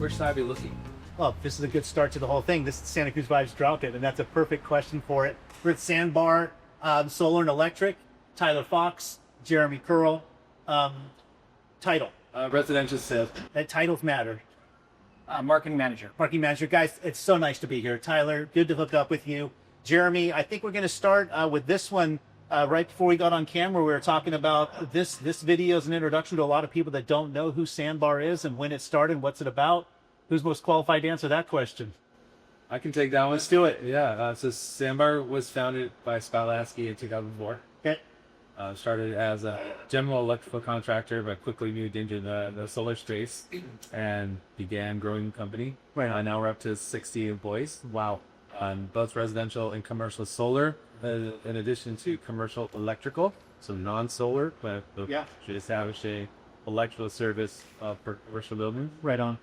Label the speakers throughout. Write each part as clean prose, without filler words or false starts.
Speaker 1: where should I be looking?
Speaker 2: Well, this is a good start to the whole thing. This is Santa Cruz Vibes Drop It, and that's a perfect question for it. We're at Sandbar Solar and Electric. Tyler Fox, Jeremy Curl. Title.
Speaker 1: Residential sales.
Speaker 2: That titles matter.
Speaker 3: Marketing manager.
Speaker 2: Marketing manager. Guys, it's so nice to be here. Tyler, good to hook up with you. Jeremy, I think we're going to start with this one. Right before we got on camera, we were talking about this video is an introduction to a lot of people that don't know who Sandbar is and when it started, what's it about. Who's most qualified to answer that question?
Speaker 1: I can take that one.
Speaker 2: Let's do it.
Speaker 1: Yeah, so Sandbar was founded by Spalasky in 2004.
Speaker 2: Okay.
Speaker 1: Started as a general electrical contractor, but quickly moved into the solar space and began growing the company.
Speaker 2: Right.
Speaker 1: Now we're up to 60 employees. Wow. On both residential and commercial solar, in addition to commercial electrical, so non-solar, but should establish a electrical service for commercial buildings.
Speaker 2: Right on.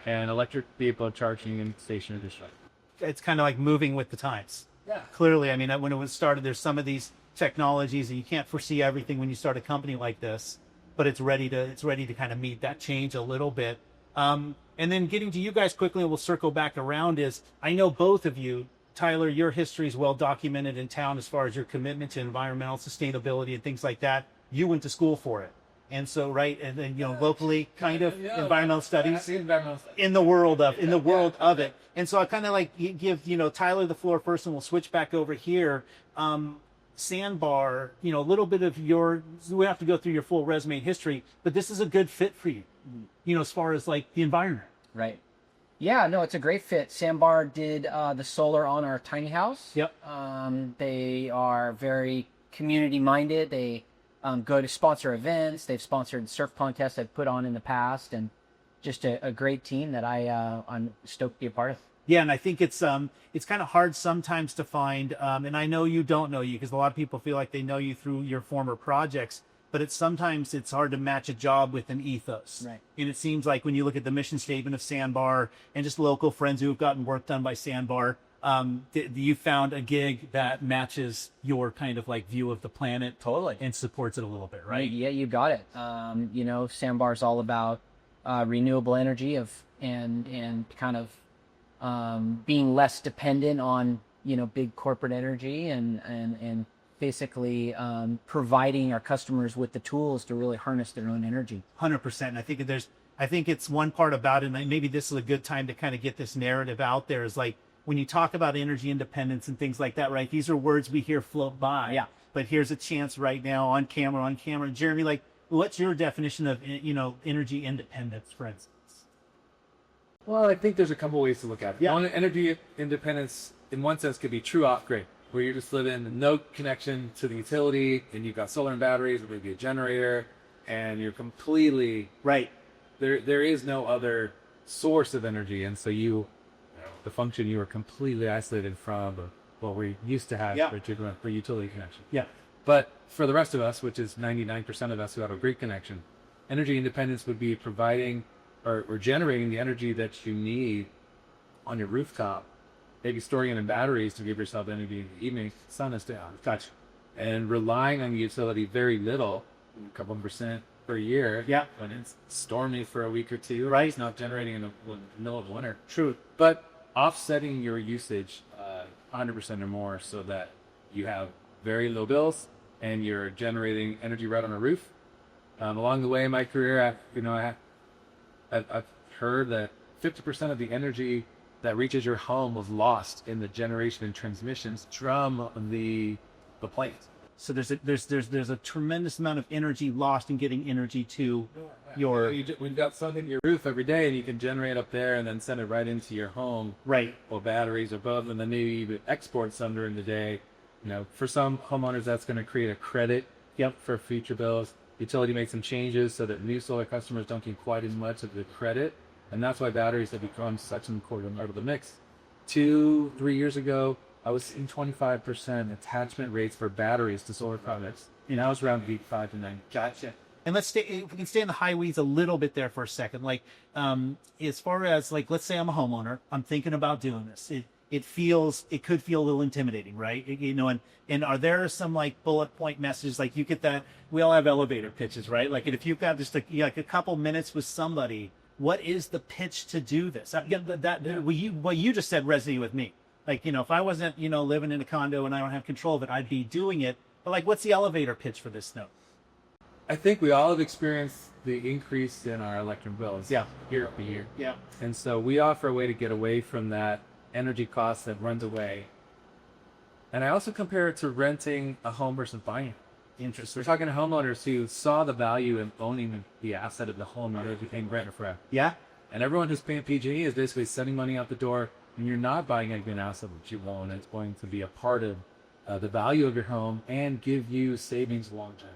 Speaker 1: And electric vehicle charging and station addition.
Speaker 2: It's kind of like moving with the times.
Speaker 1: Yeah.
Speaker 2: Clearly, I mean, when it was started, there's some of these technologies and you can't foresee everything when you start a company like this, but it's ready to kind of meet that change a little bit. And then getting to you guys quickly, and we'll circle back around, is I know both of you, Tyler, your history is well documented in town as far as your commitment to environmental sustainability and things like that. You went to school for it. And so, right, and then, locally, kind of environmental studies in the world of it. And so I kind of like give, Tyler the floor first, and we'll switch back over here. Sandbar, a little bit of we have to go through your full resume and history, but this is a good fit for you, as far as like the environment.
Speaker 3: Right. Yeah, no, it's a great fit. Sandbar did the solar on our tiny house.
Speaker 2: Yep.
Speaker 3: They are very community minded. They go to sponsor events. They've sponsored surf contests I've put on in the past, and just a great team that I'm stoked to be a part of.
Speaker 2: Yeah, and I think it's kind of hard sometimes to find, and I know you don't know you because a lot of people feel like they know you through your former projects, but sometimes it's hard to match a job with an ethos.
Speaker 3: Right.
Speaker 2: And it seems like when you look at the mission statement of Sandbar and just local friends who have gotten work done by Sandbar, you found a gig that matches your kind of like view of the planet.
Speaker 3: Totally.
Speaker 2: And supports it a little bit, right?
Speaker 3: Yeah, you got it. Sandbar's all about renewable energy and kind of being less dependent on big corporate energy and basically providing our customers with the tools to really harness their own energy.
Speaker 2: 100%. And I think it's one part about it, and maybe this is a good time to kind of get this narrative out there, is like when you talk about energy independence and things like that, right? These are words we hear float by.
Speaker 3: Yeah.
Speaker 2: But here's a chance right now on camera. Jeremy, like, what's your definition of energy independence, for instance?
Speaker 1: Well, I think there's a couple ways to look at it.
Speaker 2: Yeah.
Speaker 1: One, energy independence, in one sense, could be true off-grid, where you're just living no connection to the utility, and you've got solar and batteries, or maybe a generator, and you're completely
Speaker 2: right.
Speaker 1: There is no other source of energy, and so the function you are completely isolated from what we used to have for utility connection.
Speaker 2: Yeah.
Speaker 1: But for the rest of us, which is 99% of us who have a grid connection, energy independence would be providing or generating the energy that you need on your rooftop, maybe storing it in batteries to give yourself energy in the evening. Sun is down.
Speaker 2: Gotcha.
Speaker 1: And relying on the utility very little, a couple % per year.
Speaker 2: Yeah.
Speaker 1: When it's stormy for a week or two.
Speaker 2: Right.
Speaker 1: It's not generating in the middle of winter.
Speaker 2: True.
Speaker 1: But offsetting your usage 100% or more so that you have very low bills and you're generating energy right on the roof. Along the way in my career, I've heard that 50% of the energy that reaches your home was lost in the generation and transmissions from the plant.
Speaker 2: So there's a tremendous amount of energy lost in getting energy to your.
Speaker 1: We've got sun in your roof every day, and you can generate up there and then send it right into your home.
Speaker 2: Right.
Speaker 1: Or batteries or both, and then maybe even export some during the day. For some homeowners, that's going to create a credit.
Speaker 2: Yep.
Speaker 1: For future bills. Utility makes some changes so that new solar customers don't get quite as much of the credit, and that's why batteries have become such an important part of the mix. 2-3 years ago, I was seeing 25% attachment rates for batteries to solar products. I was around 5 to 9.
Speaker 2: Gotcha. And if we can stay in the high weeds a little bit there for a second. Like, as far as like, let's say I'm a homeowner, I'm thinking about doing this. It could feel a little intimidating, right? And are there some like bullet point messages, like you get that, we all have elevator pitches, right? Like if you've got just a couple minutes with somebody what is the pitch to do this? What you just said resonated with me. Like, if I wasn't, living in a condo and I don't have control of it, I'd be doing it. But like, what's the elevator pitch for this node?
Speaker 1: I think we all have experienced the increase in our electric bills
Speaker 2: Yeah.
Speaker 1: year after year.
Speaker 2: Yeah.
Speaker 1: And so we offer a way to get away from that energy cost that runs away. And I also compare it to renting a home versus buying it.
Speaker 2: Interesting.
Speaker 1: We're talking to homeowners who saw the value in owning the asset of the home and they're paying rent forever.
Speaker 2: Yeah.
Speaker 1: And everyone who's paying PG&E is basically sending money out the door, and you're not buying an asset that you own. It's going to be a part of the value of your home and give you savings long term.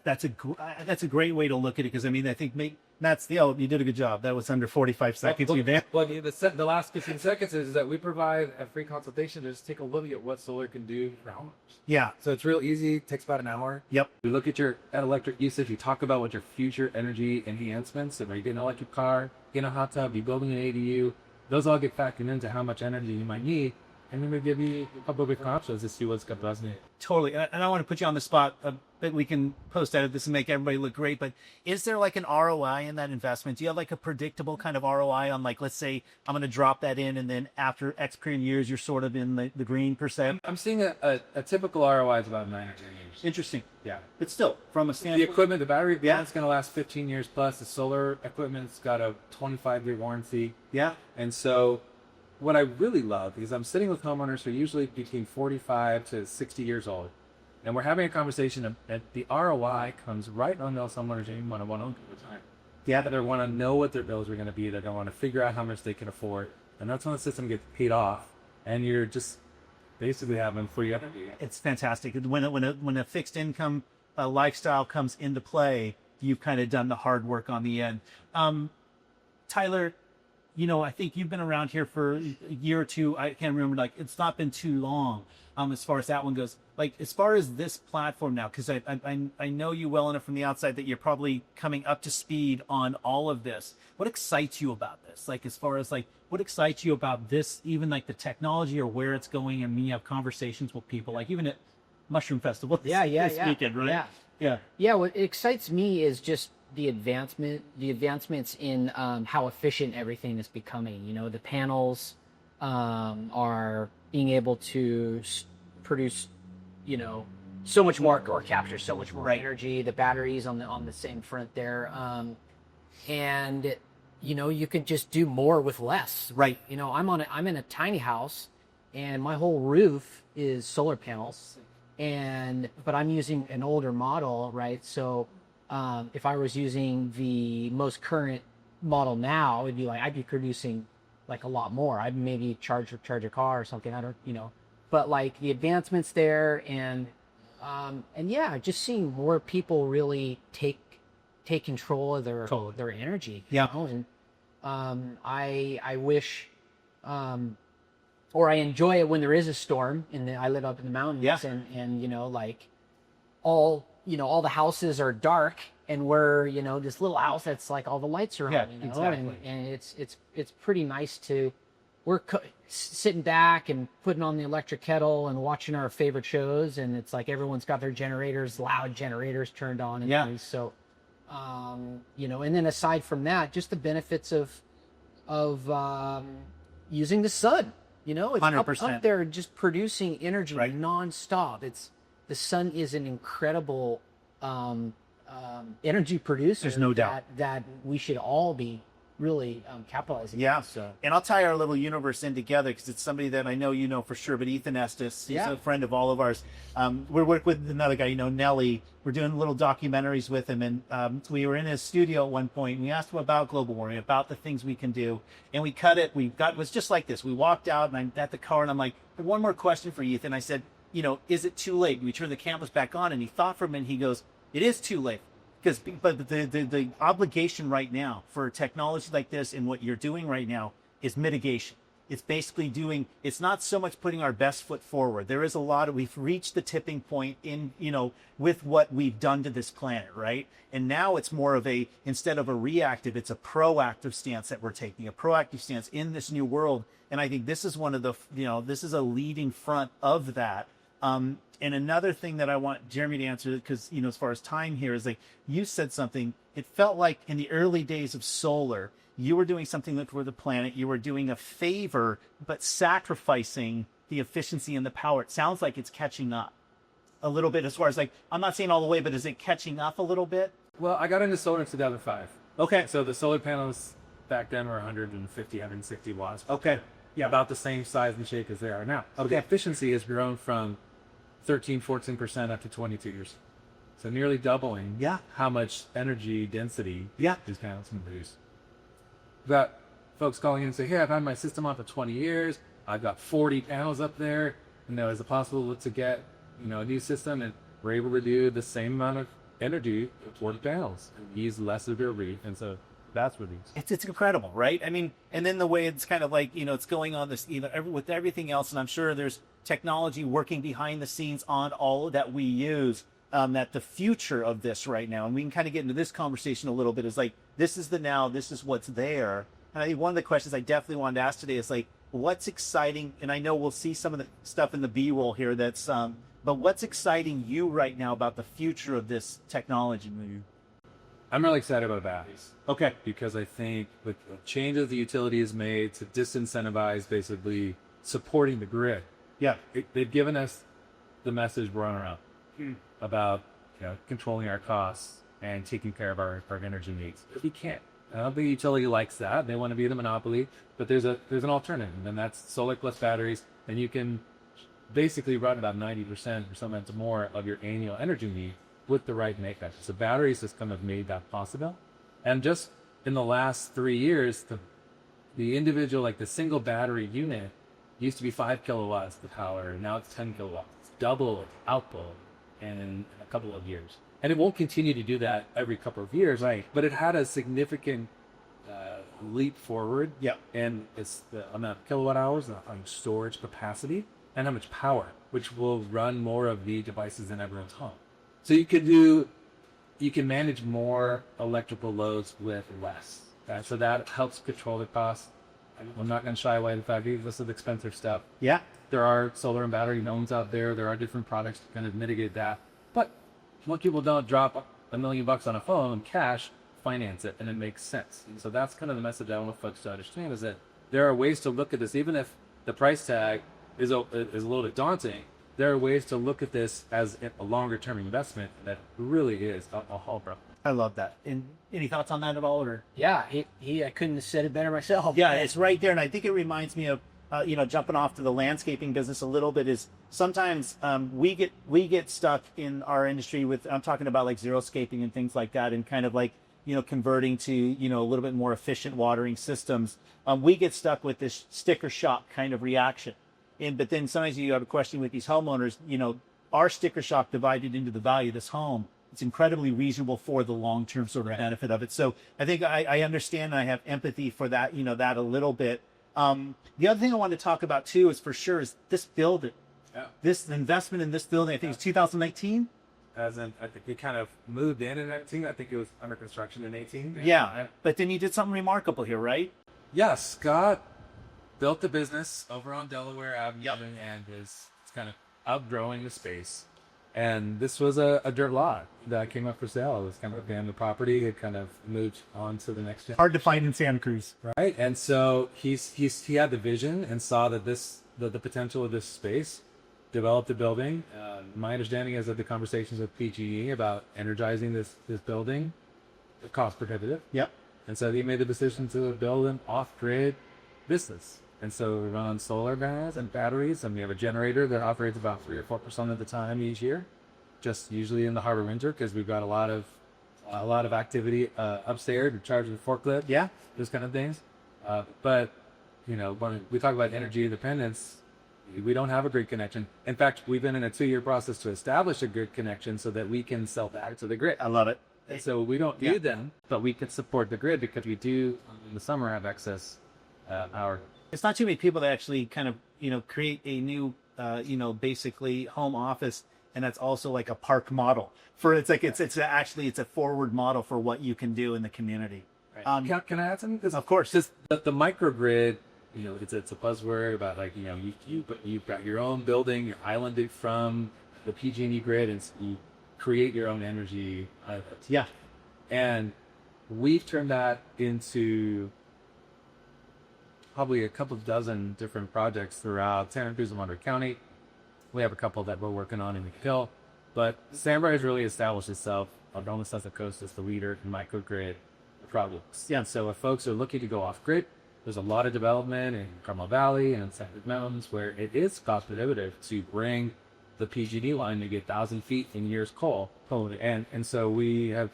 Speaker 2: That's a great way to look at it, because I think that's you did a good job. That was under 45 seconds.
Speaker 1: Well, the last 15 seconds is that we provide a free consultation to just take a look at what solar can do for homeowners.
Speaker 2: Yeah.
Speaker 1: So it's real easy. It takes about an hour.
Speaker 2: Yep.
Speaker 1: We look at your electric usage. We talk about what your future energy enhancements. If you're getting an electric car, getting a hot tub, you're building an ADU, those all get factored into how much energy you might need. And then we give you a couple of different options to see what's going to resonate.
Speaker 2: Totally. And I want to put you on the spot a bit. We can post edit this and make everybody look great. But is there like an ROI in that investment? Do you have like a predictable kind of ROI on, like, let's say I'm going to drop that in, and then after X period of years, you're sort of in the green %?
Speaker 1: I'm seeing a typical ROI is about 9 or 10 years.
Speaker 2: Interesting.
Speaker 1: Yeah.
Speaker 2: But still, from a standpoint.
Speaker 1: The equipment, the battery plant's going to last 15 years plus. The solar equipment's got a 25-year warranty.
Speaker 2: Yeah.
Speaker 1: And so what I really love is I'm sitting with homeowners who are usually between 45 to 60 years old, and we're having a conversation, and the ROI comes right on those homeowners who want to own over time.
Speaker 2: Yeah.
Speaker 1: They want to know what their bills are going to be. They don't want to figure out how much they can afford, and that's when the system gets paid off, and you're just basically having free energy.
Speaker 2: It's fantastic. When a fixed income lifestyle comes into play, you've kind of done the hard work on the end. Tyler, I think you've been around here for a year or two. I can't remember. Like, it's not been too long. As far as that one goes, like, as far as this platform now, because I know you well enough from the outside that you're probably coming up to speed on all of this. What excites you about this? Like, as far as like, what excites you about this? Even like the technology or where it's going, and when you have conversations with people, like even at Mushroom Festival this weekend, right?
Speaker 3: Yeah. What excites me is just the advancements in how efficient everything is becoming. The panels are being able to produce, so much more, or capture so much more energy. The batteries on the same front there, and you could just do more with less.
Speaker 2: Right.
Speaker 3: I'm in a tiny house, and my whole roof is solar panels, but I'm using an older model, right? So if I was using the most current model now, it'd be like I'd be producing like a lot more. I'd maybe charge a car or something. I don't, but like the advancements there, and yeah, just seeing more people really take control of their energy.
Speaker 2: Yeah.
Speaker 3: And I wish, or I enjoy it when there is a storm, and I live up in the mountains.
Speaker 2: Yeah.
Speaker 3: And like all the houses are dark, and we're this little house that's like all the lights are on.
Speaker 2: Yeah, exactly.
Speaker 3: And it's pretty nice to sitting back and putting on the electric kettle and watching our favorite shows, and it's like everyone's got their loud generators turned on and things. So and then aside from that, just the benefits of using the sun. It's
Speaker 2: 100%.
Speaker 3: up there just producing energy nonstop. The sun is an incredible energy producer.
Speaker 2: There's no doubt
Speaker 3: that we should all be really capitalizing.
Speaker 2: Yeah.
Speaker 3: on. So.
Speaker 2: And I'll tie our little universe in together, because it's somebody that I know for sure. But Ethan Estes, he's a friend of all of ours. We're working with another guy, Nelly. We're doing little documentaries with him, and we were in his studio at one point, and we asked him about global warming, about the things we can do, and we cut it. It was just like this. We walked out, and I'm at the car, and I'm like, one more question for Ethan. I said, is it too late? We turned the cameras back on, and he thought for a minute. He goes, it is too late. But the obligation right now for technology like this, and what you're doing right now, is mitigation. It's basically it's not so much putting our best foot forward. There is we've reached the tipping point with what we've done to this planet, right? And now it's more of instead of a reactive, it's a proactive stance that we're taking, a proactive stance in this new world. And I think this is one of this is a leading front of that And another thing that I want Jeremy to answer, because, you know, as far as time here, is like you said something, it felt like in the early days of solar, you were doing something for the planet, you were doing a favor, but sacrificing the efficiency and the power. It sounds like it's catching up a little bit as far as like, I'm not saying all the way, but is it catching up a little bit?
Speaker 1: Well, I got into solar in 2005.
Speaker 2: Okay.
Speaker 1: So the solar panels back then were 150, 160 watts.
Speaker 2: Okay.
Speaker 1: Yeah, about the same size and shape as they are now. So the efficiency has grown from 13, 14% up to 22%. So nearly doubling how much energy density these panels can produce. We've got folks calling in and say, hey, I've had my system on for 20 years. I've got 40 panels up there. You know, is it possible to get, you know, a new system? And we're able to do the same amount of energy for the panels and use less of your reef. And so that's what
Speaker 2: it's incredible, right? I mean, and then the way it's kind of like, you know, it's going on this, you know, with everything else, and I'm sure there's technology working behind the scenes on all that we use, that the future of this right now, and we can kind of get into this conversation a little bit, is like, this is the now, this is what's there. And I think one of the questions I definitely wanted to ask today is like, what's exciting, and I know we'll see some of the stuff in the B-roll here that's, but what's exciting you right now about the future of this technology?
Speaker 1: I'm really excited about batteries.
Speaker 2: Okay.
Speaker 1: Because I think with the changes the utility has made to disincentivize basically supporting the grid, they've given us the message we're on around about, you know, controlling our costs and taking care of our energy needs. But we can't. I don't think the utility likes that. They want to be the monopoly. But there's an alternative, and that's solar plus batteries, and you can basically run about 90% or sometimes more of your annual energy need with the right makeup. So batteries has kind of made that possible. And just in the last 3 years, the individual, like the single battery unit used to be 5 kilowatts the power, and now it's 10 kilowatts. It's double output in a couple of years. And it won't continue to do that every couple of years, right? But it had a significant leap forward. Yeah. And it's the amount of kilowatt hours, the storage capacity, and how much power, which will run more of the devices in everyone's home. So you can manage more electrical loads with less. So that helps control the cost. I'm not going to shy away from the fact that this is expensive stuff. Yeah. There are solar and battery loans out there. There are different products to kind of mitigate that. But most people don't drop $1 million on a phone, cash, finance it, and it makes sense. And so that's kind of the message I want folks to understand, is that there are ways to look at this, even if the price tag is a little bit daunting. There are ways to look at this as a longer-term investment that really is a haul, bro.
Speaker 2: I love that. And any thoughts on that at all? Or
Speaker 3: yeah, I couldn't have said it better myself.
Speaker 2: Yeah, it's right there, and I think it reminds me of you know, jumping off to the landscaping business a little bit. Is sometimes we get stuck in our industry with, I'm talking about like xeriscaping and things like that, and kind of like, you know, converting to, you know, a little bit more efficient watering systems. We get stuck with this sticker shock kind of reaction. But then sometimes you have a question with these homeowners, you know, our sticker shock divided into the value of this home, it's incredibly reasonable for the long-term sort of benefit of it. So I think I understand, and I have empathy for that, you know, that a little bit. The other thing I wanted to talk about too is, for sure, is this building. Yeah. This investment in this building, I think it's 2019.
Speaker 1: As in, I think we kind of moved in 19. I think it was under construction in 18.
Speaker 2: Yeah. But then you did something remarkable here, right?
Speaker 1: Yeah, Scott built the business over on Delaware Avenue, and is kind of outgrowing the space. And this was a dirt lot that came up for sale. It was kind of abandoned property. It kind of moved on to the next gen.
Speaker 2: Hard to find in Santa Cruz.
Speaker 1: Right. And so he had the vision and saw that the potential of this space, developed the building. My understanding is that the conversations with PG&E about energizing this building, cost prohibitive. Yep. And so he made the decision to build an off-grid business. And so we run on solar panels and batteries, and we have a generator that operates about 3 or 4% of the time each year, just usually in the harbor winter, because we've got a lot of activity upstairs. We're charged with forklift, those kind of things. But you know, when we talk about energy independence, we don't have a grid connection. In fact, we've been in a 2-year process to establish a grid connection so that we can sell back to the grid.
Speaker 2: I love it.
Speaker 1: And so we don't need them, but we can support the grid because we do in the summer have excess power.
Speaker 2: It's not too many people that actually kind of, you know, create a new, you know, basically home office, and that's also like a park model for it's a forward model for what you can do in the community.
Speaker 1: Right. Can I add something?
Speaker 2: Of course.
Speaker 1: Just the microgrid it's a buzzword about like, but you've got your own building, you're islanded from the PG&E grid, and you create your own energy out of it.
Speaker 2: Yeah.
Speaker 1: And we've turned that into probably a couple of dozen different projects throughout Santa Cruz and Monterey County. We have a couple that we're working on in the Hill, but Sandbar has really established itself on the Santa Coast as the leader in microgrid projects.
Speaker 2: Yeah.
Speaker 1: So if folks are looking to go off grid, there's a lot of development in Carmel Valley and in Santa Cruz Mountains where it is cost prohibitive to bring the PG&E line to get 1,000 feet in years coal.
Speaker 2: Totally.
Speaker 1: And so we have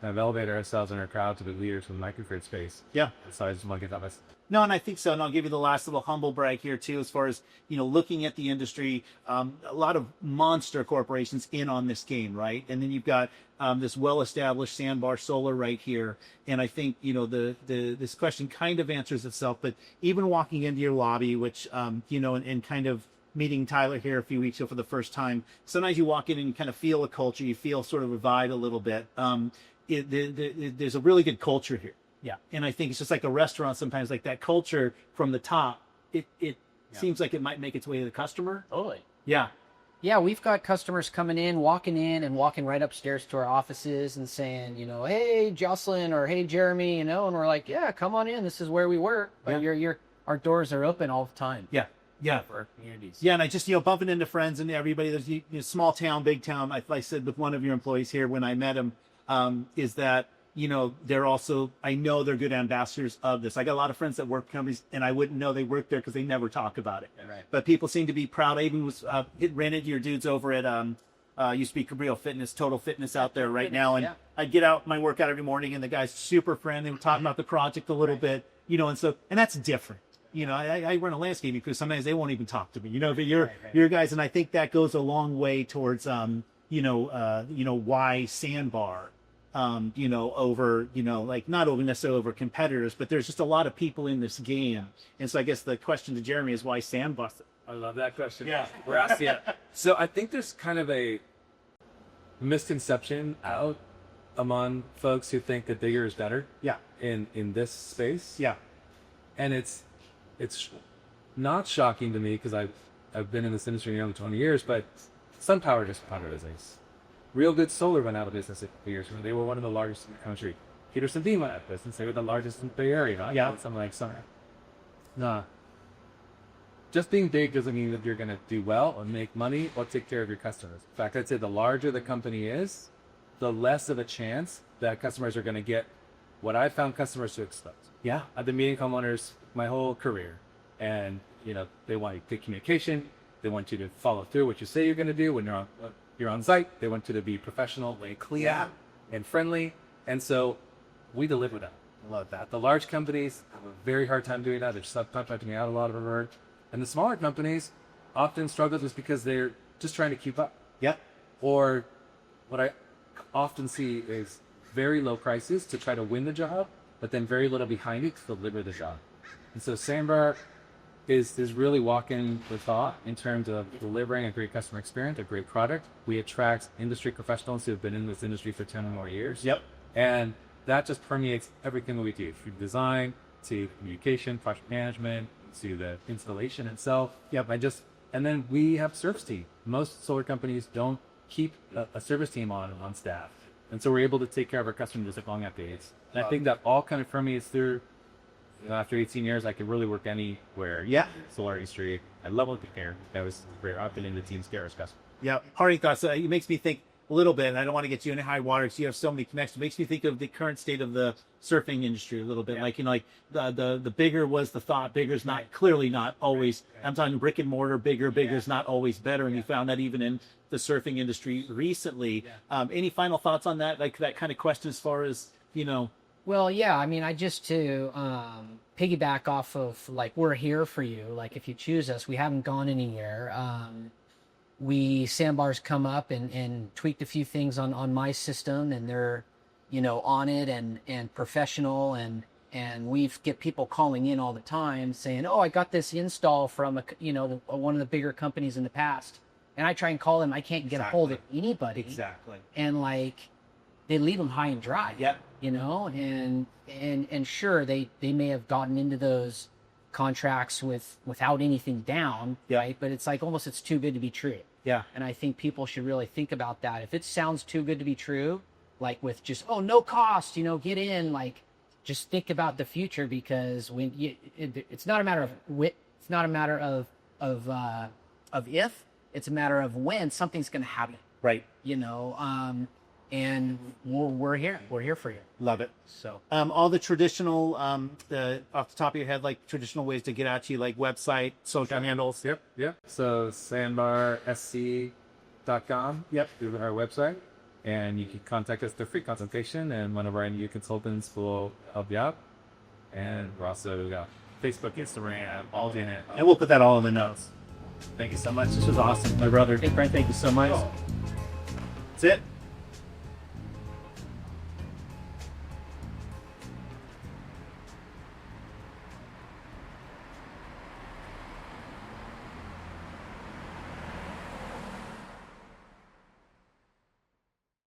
Speaker 1: elevated ourselves in our crowd to be leaders in the microgrid space.
Speaker 2: Yeah.
Speaker 1: So I just want to get that message.
Speaker 2: No, and I think so. And I'll give you the last little humble brag here too, as far as, looking at the industry, a lot of monster corporations in on this game, right? And then you've got this well-established Sandbar Solar right here. And I think, this question kind of answers itself, but even walking into your lobby, which, and kind of meeting Tyler here a few weeks ago for the first time, sometimes you walk in and you kind of feel a culture, you feel sort of revived a little bit. There's a really good culture here.
Speaker 3: Yeah.
Speaker 2: And I think it's just like a restaurant sometimes, like that culture from the top, it seems like it might make its way to the customer.
Speaker 3: Totally.
Speaker 2: Yeah.
Speaker 3: Yeah, we've got customers coming in and walking right upstairs to our offices and saying, hey, Jocelyn, or hey, Jeremy, and we're like, yeah, come on in. This is where we work. But our doors are open all the time.
Speaker 2: Yeah. Yeah.
Speaker 3: For our communities.
Speaker 2: Yeah. And I just, bumping into friends and everybody, there's small town, big town. I said with one of your employees here when I met him, is that, they're also, I know they're good ambassadors of this. I got a lot of friends that work companies and I wouldn't know they work there because they never talk about it.
Speaker 3: Right.
Speaker 2: But people seem to be proud. I even ran into your dudes over at, used to be Cabrillo Fitness, Total Fitness out there right now. And I'd get out my workout every morning and the guy's super friendly. We're talking about the project a little bit, and that's different. I run a landscaping crew. Sometimes they won't even talk to me, but you're guys. And I think that goes a long way towards, why Sandbar, over, like not over necessarily over competitors, but there's just a lot of people in this game. And so I guess the question to Jeremy is why Sandbar?
Speaker 1: I love that question.
Speaker 2: Yeah.
Speaker 1: So I think there's kind of a misconception out among folks who think that bigger is better.
Speaker 2: Yeah.
Speaker 1: In this space.
Speaker 2: Yeah.
Speaker 1: And it's not shocking to me because I've been in this industry nearly 20 years, but SunPower just went out of business. Real Good Solar went out of business a few years ago. They were one of the largest in the country. Peterson Beam went out of business. They were the largest in the Bay Area.
Speaker 2: Yeah.
Speaker 1: Something like Summer. Nah. Just being big doesn't mean that you're going to do well or make money or take care of your customers. In fact, I'd say the larger the company is, the less of a chance that customers are going to get what I've found customers to expect.
Speaker 2: Yeah.
Speaker 1: I've been meeting homeowners my whole career, and they want good communication. They want you to follow through what you say you're going to do when you're on site. They want you to be professional, clear, and friendly. And so we deliver that. I love that. The large companies have a very hard time doing that. They're subcontracting out a lot of our work. And the smaller companies often struggle just because they're just trying to keep up.
Speaker 2: Yeah.
Speaker 1: Or what I often see is very low prices to try to win the job, but then very little behind it to deliver the job. And so Sandbar is really walking the thought in terms of delivering a great customer experience, a great product. We attract industry professionals who have been in this industry for 10 or more years.
Speaker 2: Yep.
Speaker 1: And that just permeates everything that we do, from design to communication, project management, to the installation itself.
Speaker 2: Yep.
Speaker 1: And then we have service team. Most solar companies don't keep a service team on staff. And so we're able to take care of our customers at long updates. And I think that all kind of permeates through. After 18 years, I could really work anywhere.
Speaker 2: Yeah.
Speaker 1: Solar industry. I love working here. That was rare. I've been in the team scarce customer.
Speaker 2: Yeah. Party thoughts. It makes me think a little bit, and I don't want to get you in high water because you have so many connections. It makes me think of the current state of the surfing industry a little bit.
Speaker 1: Yeah.
Speaker 2: Like, the bigger was the thought. Bigger is not, clearly not always. I'm talking brick and mortar. Bigger is not always better. And you found that even in the surfing industry recently. Any final thoughts on that? Like that kind of question as far as,
Speaker 3: Well, yeah, I mean, to piggyback off of, like, we're here for you. Like, if you choose us, we haven't gone anywhere. Sandbar's come up and tweaked a few things on my system, and they're, on it and professional. And we've get people calling in all the time saying, oh, I got this install from, one of the bigger companies in the past. And I try and call them. I can't get a hold of anybody.
Speaker 2: Exactly.
Speaker 3: And, like, they leave them high and dry.
Speaker 2: Yep.
Speaker 3: And sure, they may have gotten into those contracts without anything down,
Speaker 2: Yeah.
Speaker 3: right? But it's like almost it's too good to be true.
Speaker 2: Yeah.
Speaker 3: And I think people should really think about that. If it sounds too good to be true, like with just no cost, get in, like just think about the future, because when it's not a matter of it's not a matter of if, it's a matter of when something's going to happen.
Speaker 2: Right.
Speaker 3: And we're here for you.
Speaker 2: Love it.
Speaker 3: So
Speaker 2: all the traditional, off the top of your head, like traditional ways to get at you, like website, social handles.
Speaker 1: Yep. So sandbarsc.com.
Speaker 2: Yep.
Speaker 1: Through our website. And you can contact us through free consultation, and one of our NU consultants will help you out. And we're also got Facebook, Instagram, all in it.
Speaker 2: And we'll put that all in the notes. Thank you so much. This was awesome. My brother.
Speaker 3: hey, Brent, thank you so much.
Speaker 2: That's it.